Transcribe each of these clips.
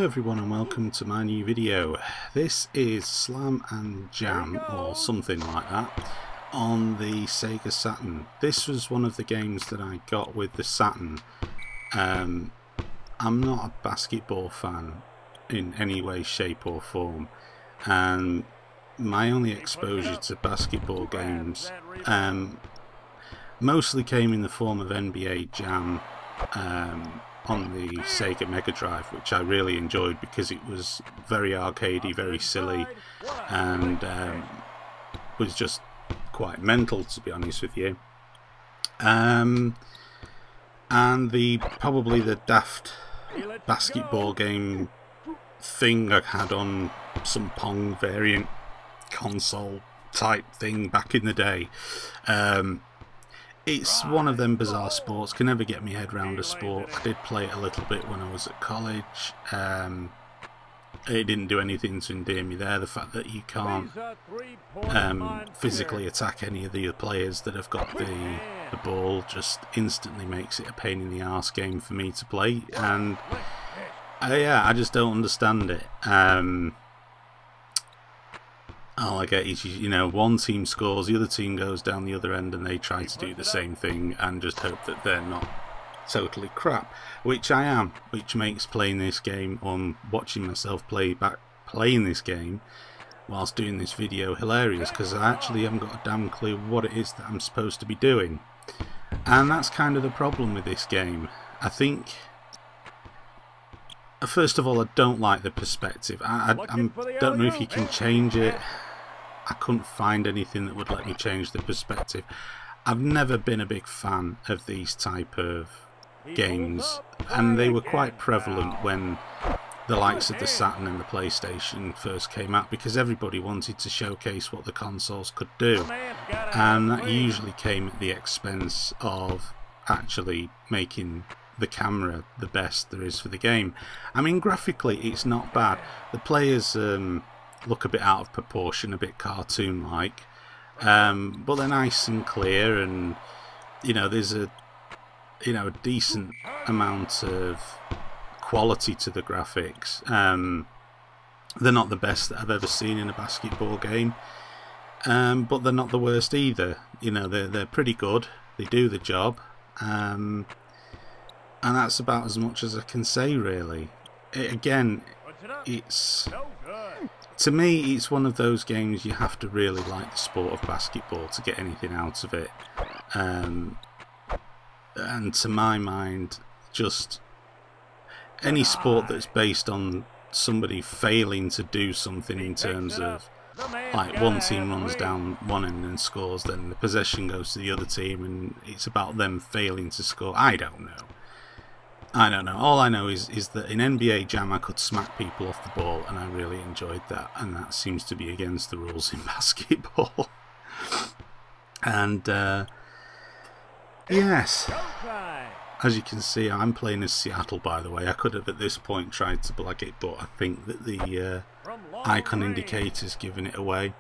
everyone and welcome to my new video. This is Slam and Jam, or something like that, on the Sega Saturn. This was one of the games that I got with the Saturn. I'm not a basketball fan in any way, shape or form, and my only exposure to basketball games mostly came in the form of NBA Jam on the Sega Mega Drive, which I really enjoyed because it was very arcadey, very silly, and was just quite mental, to be honest with you. And probably the daft basketball game thing I had on some Pong variant console type thing back in the day. It's one of them bizarre sports, can never get my head round a sport. I did play it a little bit when I was at college. It didn't do anything to endear me there. The fact that you can't physically attack any of the players that have got the ball just instantly makes it a pain in the arse game for me to play. And yeah, I just don't understand it. All I get is, you know, one team scores, the other team goes down the other end and they try to do the same thing and just hope that they're not totally crap, which I am, which makes playing this game, or watching myself playing this game whilst doing this video, hilarious, because I actually haven't got a damn clue what it is that I'm supposed to be doing. And that's kind of the problem with this game. I think, first of all, I don't like the perspective. I don't know if you can change it. I couldn't find anything that would let me change the perspective. I've never been a big fan of these type of games, and they were quite prevalent when the likes of the Saturn and the PlayStation first came out, because everybody wanted to showcase what the consoles could do, and that usually came at the expense of actually making the camera the best there is for the game. I mean, graphically it's not bad. The players look a bit out of proportion, a bit cartoon-like, but they're nice and clear, and you know, there's a decent amount of quality to the graphics. They're not the best that I've ever seen in a basketball game, but they're not the worst either. You know, they're pretty good. They do the job. And that's about as much as I can say, really. To me, it's one of those games you have to really like the sport of basketball to get anything out of it. And to my mind, just any sport that's based on somebody failing to do something in terms of, like, one team runs down one end and scores, then the possession goes to the other team and it's about them failing to score. I don't know. All I know is that in NBA Jam I could smack people off the ball, and I really enjoyed that, and that seems to be against the rules in basketball. And yes, as you can see, I'm playing as Seattle, by the way. I could have at this point tried to blag it, but I think that the icon indicator's giving it away.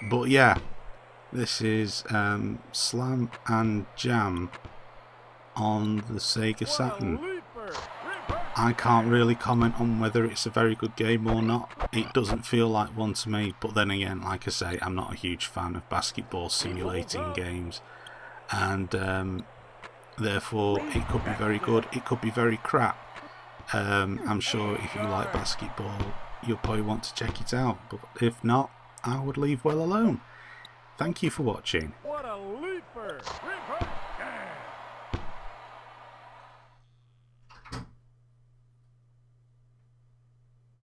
But yeah, this is Slam and Jam on the Sega Saturn. I can't really comment on whether it's a very good game or not. It doesn't feel like one to me, but then again, like I say, I'm not a huge fan of basketball simulating games, and therefore it could be very good, it could be very crap. I'm sure if you like basketball you'll probably want to check it out, but if not, I would leave well alone. Thank you for watching.